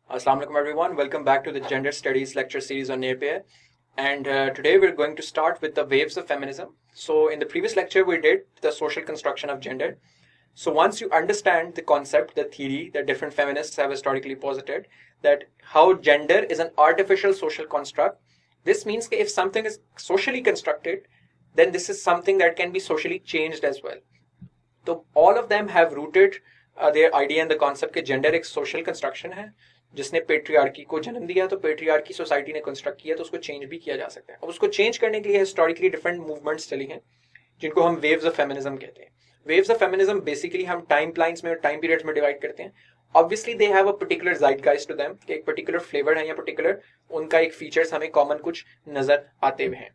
Assalamu alaikum everyone. Welcome back to the Gender Studies lecture series on Napier. And today we're going to start with the waves of feminism. So in the previous lecture we did the social construction of gender. So once you understand the concept, the theory that different feminists have historically posited, that how gender is an artificial social construct, this means that if something is socially constructed, then this is something that can be socially changed as well. So all of them have rooted their idea in the concept कि gender एक social construction है जिसने patriarchy को जन्म दिया, तो patriarchy society ने construct किया, तो उसको चेंज भी किया जा सकता है। अब उसको चेंज करने के लिए हिस्टोरिकली डिफरेंट मूवमेंट्स चली हैं जिनको हम वेव्स ऑफ फेमिनिज्म कहते हैं। वेव्स ऑफ फेमिनिज्म बेसिकली हम टाइम लाइंस में और टाइम पीरियड्स में डिवाइड करते हैं। Obviously they have a particular zeitgeist to them, कि एक पर्टिकुलर फ्लेवर है या पर्टिकुलर उनका एक फीचर्स हमें कॉमन कुछ नजर आते हुए हैं।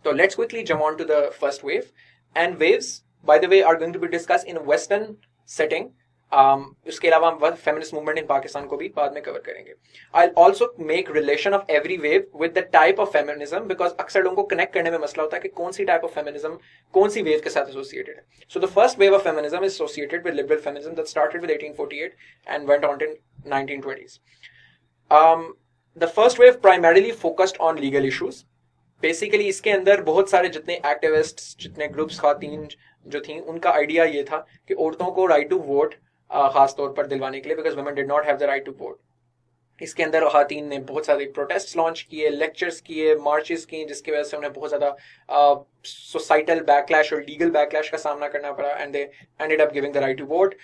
तो let's quickly jump on to the first wave. And waves by the way are going to be discuss in western setting. उसके अलावा हम फेमिनिस्ट मूवमेंट इन पाकिस्तान को भी बाद में कवर करेंगे। I also make relation of every wave with the type of feminism, because अक्सर लोगों को कनेक्ट करने में मसला होता है कि कौन सी टाइप ऑफ फेमिनिज्म कौन सी वेव के साथ एसोसिएटेड है। So the first wave of feminism is associated with liberal feminism that started with 1848 and went on till 1920s. The first wave primarily focused on legal issues. Basically इसके अंदर बहुत सारे जितने activist, जितने groups, खातीन जो थी, उनका आइडिया ये था कि औरतों को राइट टू वोट खास तौर पर दिलवाने के लिए, because women did not have the right to vote. इसके अंदर खातीन ने बहुत सारे प्रोटेस्ट लॉन्च किए, लेक्चर्स किए, मार्चेस किए, जिसकी वजह से उन्हें बहुत ज्यादा सोसाइटल बैकलैश और लीगल बैकलैश का सामना करना पड़ा, and they ended up giving the right to vote.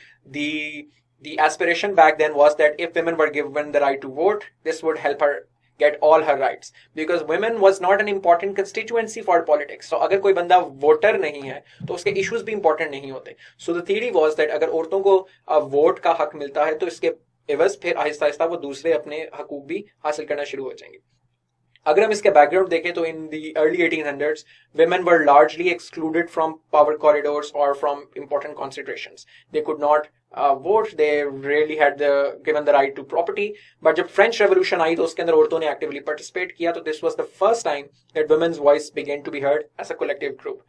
The aspiration back then was that if women were given the right to vote, this would help her get all her rights, because women was not an important constituency for politics. So अगर कोई बंदा voter नहीं है तो उसके issues भी important नहीं होते। So the theory was that अगर औरतों को वोट का हक मिलता है तो इसके एवज फिर आहिस्ता आहिस्ता वो दूसरे अपने हकूक भी हासिल करना शुरू हो जाएंगे। अगर हम इसके बैकग्राउंड देखें तो in the early 1800s women were largely excluded from power corridors or from important considerations. They could not vote, they really had given the right to property. But जब French Revolution आई तो उसके अंदर औरतों ने actively participate किया, तो this was the first time that women's voice began to be heard as a collective group.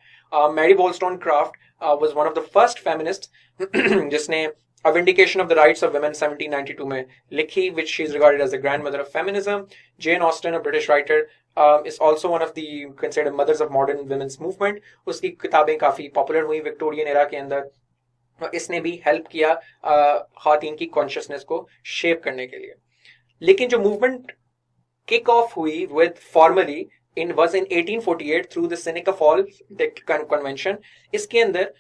Mary Wollstonecraft was one of the first feminists जिसने A Vindication of the Rights of Women 1792 में लिखी, which she is regarded as the grandmother of feminism. Jane Austen, a British writer, is also one of the considered mothers of modern women's movement. उसकी किताबें काफी popular हुई Victorian era के अंदर। इसने भी हेल्प किया खातीन की कॉन्शियसनेस को शेप करने के लिए। लेकिन जो मूवमेंट किक ऑफ हुई with formally was in 1848 through the Seneca Falls Convention. इसके अंदर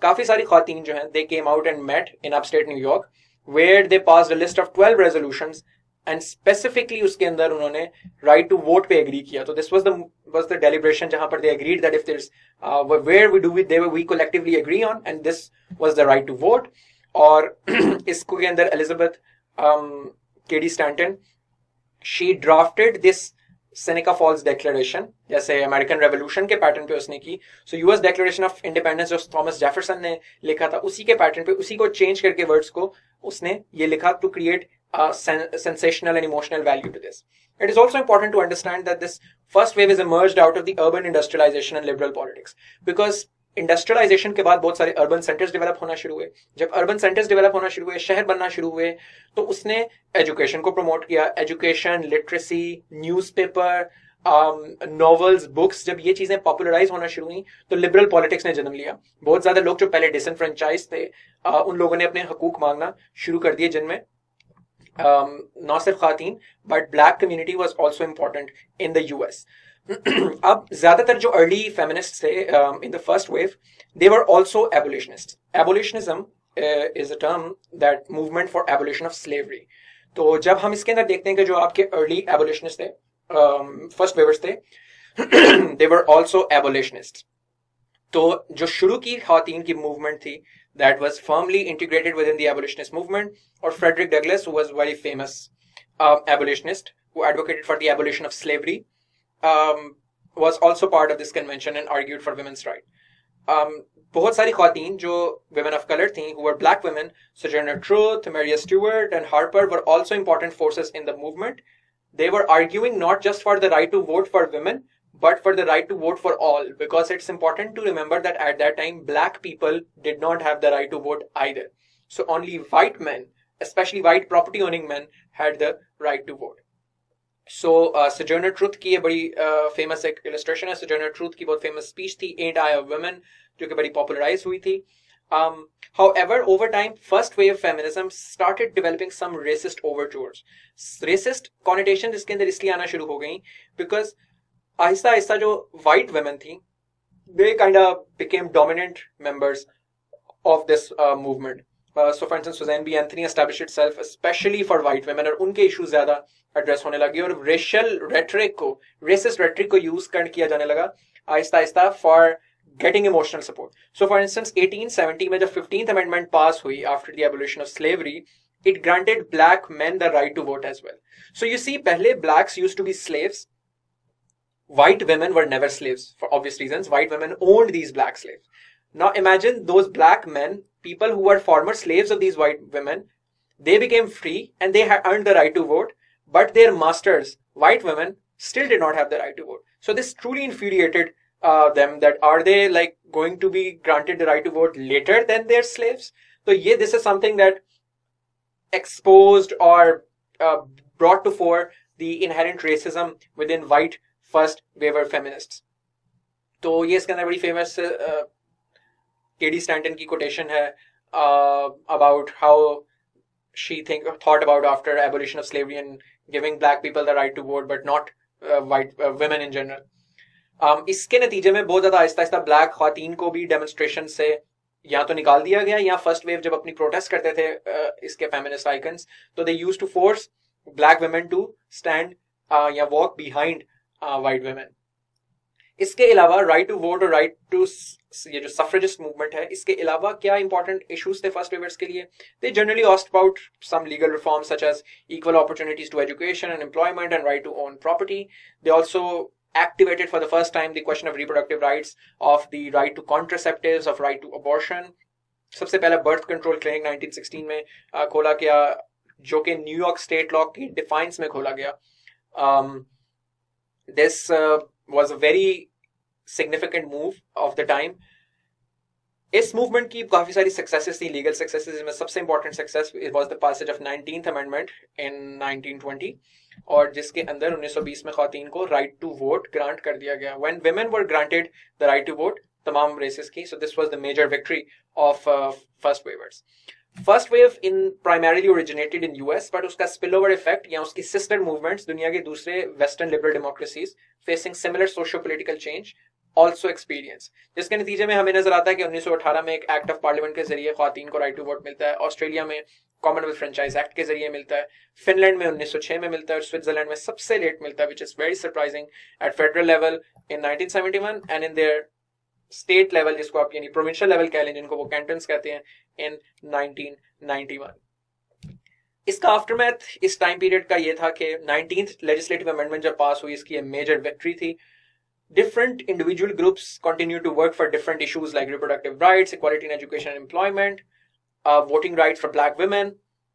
काफी सारी खातीन जो हैं, they came out and met in upstate New York, where they passed a list of 12 resolutions, and specifically उसके अंदर उन्होंने right to vote पे agree किया। तो this was the deliberation जहां पर they agreed that if there's where we collectively agree on, and this was the right to vote. और इसको के अंदर Elizabeth Cady Stanton, she drafted this Seneca Falls Declaration, जैसे American revolution के pattern पे उसने की। So US declaration of independence जो थॉमस जेफरसन ने लिखा था, उसी के पैटर्न पे, उसी को चेंज करके वर्ड्स को उसने ये लिखा to create sensational and emotional value to this. It is also important to understand that this first wave is emerged out of the urban industrialization and liberal politics, because industrialisation के बाद बहुत सारे urban centres develop होना शुरू हुए। जब urban centres develop होना शुरू हुए, शहर बनना शुरू हुए, तो उसने एजुकेशन को प्रमोट किया। Education, literacy, newspaper, novels, books, जब ये चीजें पॉपुलराइज होना शुरू हुई तो लिबरल पॉलिटिक्स ने जन्म लिया। बहुत ज्यादा लोग जो पहले डिसएनफ्रेंचाइज थे, उन लोगों ने अपने हकूक मांगना शुरू कर दिए, जिनमें not सिर्फ खातीन but black community was also important in the US. अब ज्यादातर जो अर्ली फेमिनिस्ट थे in the first wave, they were also abolitionist. Abolitionism is a term that movement for abolition of slavery. तो जब हम इसके अंदर देखते हैं कि जो आपके अर्ली एबोलिशनिस्ट थे, फर्स्ट वेवर्स थे, दे वर आल्सो एबोलिशनिस्ट। तो जो शुरू की खातीन की मूवमेंट थी, that was firmly integrated within the abolitionist movement, or Frederick Douglass, who was very famous abolitionist who advocated for the abolition of slavery, was also part of this convention and argued for women's right. बहुत सारी खातीन जो women of color थी, who were black women, Sojourner Truth, Maria Stewart and Harper, were also important forces in the movement. They were arguing not just for the right to vote for women, but for the right to vote for all, because it's important to remember that at that time black people did not have the right to vote either. So only white men especially white property owning men, had the right to vote. So Sojourner Truth की ये बड़ी famous एक illustration है. Sojourner Truth की बहुत famous speech थी, Ain't I a Woman, जो कि बड़ी popularized हुई थी. However, over time, first wave feminism started developing some racist overtures. Racist connotation जिसके अंदर इसलिए आना शुरू हो गई because आहिस्ता आहिस्ता जो white women थी, they kind of became dominant members of this movement. So for instance, Suzanne B. Anthony established itself especially for white women, और उनके issues ज़्यादा address होने लगे और racial rhetoric को, racist rhetoric को use किया जाने लगा Aahista Aahista for getting emotional support. So for instance, 1870 में जब 15th Amendment pass हुई after the abolition of slavery, it granted black men the right to vote as well. So you see, पहले blacks used to be slaves. White women were never slaves for obvious reasons. White women owned these black slaves. Now imagine those black men, people who were former slaves of these white women, they became free and they had earned the right to vote, but their masters, white women, still did not have the right to vote. So this truly infuriated them, that are they like going to be granted the right to vote later than their slaves? So yeah, this is something that exposed or brought to fore the inherent racism within white first waiver feminists. तो ये इसके अंदर बड़ी famous K.D. Stanton की quotation है about how she thought about after abolition of slavery and giving black people the right to vote but not white women in general. इसके नतीजे में बहुत ज़्यादा आहिस्ता आहिस्ता ब्लैक ख़वातीन को भी डेमोन्स्ट्रेशन से या तो निकाल दिया गया, या फर्स्ट वेव जब अपनी प्रोटेस्ट करते थे इसके फेमिनिस्ट आइकन्स, तो they used to force black women to stand या वॉक बिहाइंड वाइट वुमेन. इसके अलावा राइट टू वोट और राइट टू ये जो सफ्रेजिस्ट मूवमेंट है, इसके अलावा क्या इंपॉर्टेंट इश्यूज थे फर्स्ट वेवर्स के लिए? They generally asked about some legal reforms such as equal opportunities to education and employment and right to own property. They also activated for the first time the question of reproductive rights, of the right to contraceptives, of right to abortion. सबसे पहला birth control clinic 1916 में खोला गया, जो कि New York state law की defines में खोला गया. This was a very significant move of the time. इस मूवमेंट की काफी सारी सक्सेसेस थी, लीगल सक्सेसेस में सबसे important success was the passage of 19th amendment in 1920, और जिसके अंदर 1920 में ख़वातीन को राइट टू वोट ग्रांट कर दिया गया. When women were granted the right to vote तमाम रेसेस की, so this was the major victory of first wavers. First wave in primarily originated in US, but उसका स्पिल ओवर इफेक्ट या उसकी sister movements दुनिया के दूसरे western liberal democracies facing similar socio political change also experience, जिसके नतीजे में हमें नजर आता है कि 1918 में एक एक्ट ऑफ पार्लियामेंट के जरिए ख़वातीन को राइट टू वोट मिलता है, ऑस्ट्रेलिया में कॉमनवेल्थ फ्रेंचाइज एक्ट के जरिए मिलता है, फिनलैंड में 1906 में मिलता है, और स्विट्जरलैंड में सबसे लेट मिलता है, which is very surprising, at federal level in 1971 and in their state level, जिसको आप यानी प्रोविंशियल लेवल कह लें, जिनको वो कैंटन्स कहते हैं, इन 1991. इसका आफ्टरमैथ इस टाइम पीरियड का ये था कि 19th लेजिस्लेटिव अमेंडमेंट जब पास हुई, इसकी मेजर विक्ट्री थी. Different individual groups continue to work for different issues like reproductive rights, equality in education and employment, voting rights for black women.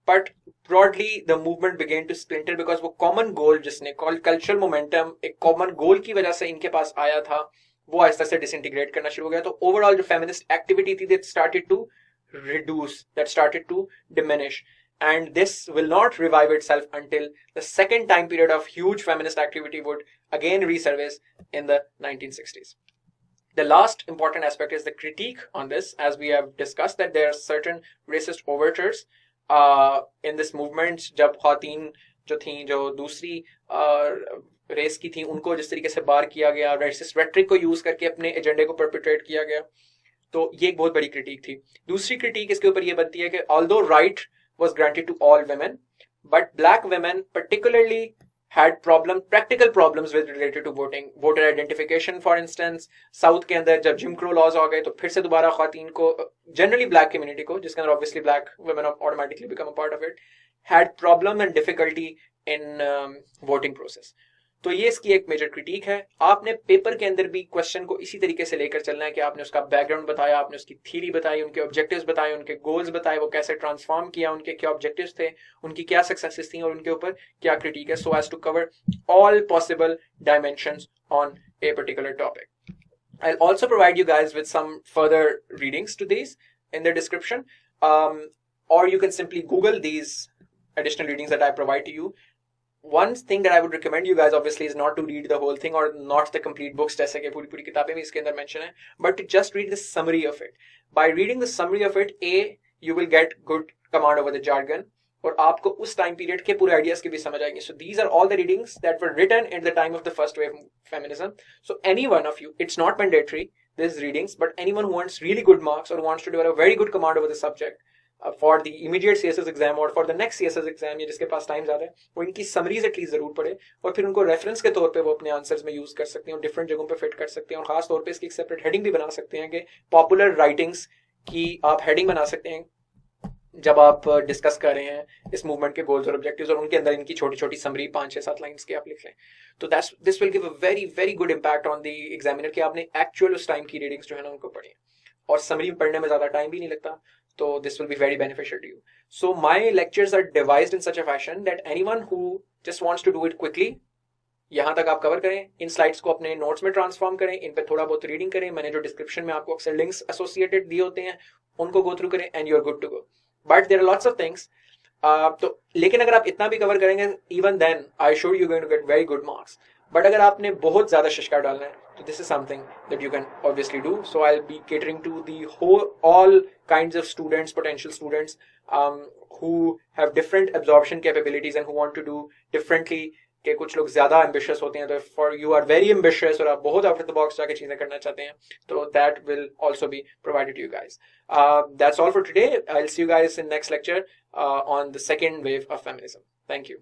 But broadly, the movement began to splinter because वो common goal जिसने cultural momentum एक common goal की वजह से इनके पास आया था, वो आहिस्ता से disintegrate करना शुरू हो गया. तो overall जो feminist activity थी, that started to reduce, that started to diminish. And this will not revive itself until the second time period of huge feminist activity would again resurface in the 1960s. The last important aspect is the critique on this, as we have discussed that there are certain racist overtures in this movement. जब ख़वातीन जो थी, जो दूसरी race की थी, उनको जिस तरीके से बार किया गया, racist rhetoric को यूज करके अपने एजेंडे को परपेट्रेट किया गया, तो ये एक बहुत बड़ी क्रिटिक थी. दूसरी क्रिटिक इसके ऊपर ये बनती है कि although right was granted to all women, but black women particularly had practical problems with related to voting, voter identification for instance. South के अंदर जब जिम क्रो लॉज आ गए, तो फिर से दोबारा ख़वातीन को, जनरली ब्लैक कम्युनिटी को, जिसके अंदर obviously black women automatically become a part of it, had problem and difficulty in voting process. तो ये इसकी एक मेजर क्रिटिक है. आपने पेपर के अंदर भी क्वेश्चन को इसी तरीके से लेकर चलना है कि आपने उसका बैकग्राउंड बताया, आपने उसकी थ्योरी बताई, उनके ऑब्जेक्टिव्स बताए, उनके गोल्स बताए, वो कैसे ट्रांसफॉर्म किया, उनके क्या ऑब्जेक्टिव्स थे, उनकी क्या सक्सेसेस थी, और उनके ऊपर क्या क्रिटिक है, so as to cover all possible dimensions on a particular topic. I'll also provide you guys with some further readings to these in the description. or you can simply Google these additional readings that I provide to you. One thing that I would recommend you guys obviously is not to read the whole thing or not the complete books, जैसे कि पूरी किताबें भी इसके अंदर mention है, but to just read the summary of it. By reading the summary of it, you will get good command over the jargon, और आपको उस टाइम पीरियड के पूरे आइडियाज की भी समझ आएंगे. So these are all the readings that were written at the time of the first wave feminism. So any one of you, it's not mandatory, these readings, but anyone who wants really good marks or wants to develop a very good command over the subject for the immediate CSS exam or for the next CSS exam, या जिसके पास time ज्यादा है, वो इनकी summaries at least जरूर पढ़े और फिर उनको रेफरेंस के तौर पे वो अपने आंसर्स में यूज कर सकते हैं और डिफरेंट जगहों पे फिट कर सकते हैं. और खास तौर पे इसकी एक सेपरेट हेडिंग भी बना सकते हैं कि पॉपुलर राइटिंग्स की आप हेडिंग बना सकते हैं जब आप डिस्कस कर रहे हैं इस मूवमेंट के गोल्स और ऑब्जेक्टिव्स, और उनके अंदर इनकी छोटी छोटी समरी 5-6-7 लाइंस के आप लिख लें. तो this will give a very very good impact on the examiner कि आपने एक्चुअल उस टाइम की रीडिंग्स जो है ना उनको पढ़ी, और समरी पढ़ने में ज्यादा टाइम भी नहीं लगता. तो this will be very beneficial to you. So my lectures are devised in such a fashion that anyone who just wants to do it quickly, यहाँ तक आप कवर करें, इन स्लाइड्स को अपने नोट्स में ट्रांसफॉर्म करें, इन पे थोड़ा बहुत रीडिंग करें, मैंने जो डिस्क्रिप्शन में आपको अक्सर लिंक्स एसोसिएटेड दिए होते हैं उनको गो थ्रू करें, and you are good to go. But there are lots of things. तो लेकिन अगर आप इतना भी कवर करेंगे, even then I sure you going to get very good marks. But अगर आपने बहुत ज्यादा शिशकार डालना है, तो this is something that you can obviously do. So I will be catering to the whole all kinds of students, potential students who have different absorption capabilities and who want to do differently. कि कुछ लोग ज्यादा ambitious होते हैं, तो for you are very ambitious और आप बहुत आउट ऑफ द बॉक्स जाके चीजें करना चाहते हैं, तो that will also be provided to you guys. That's all for today. I will see you guys in next lecture on the second wave of feminism. Thank you.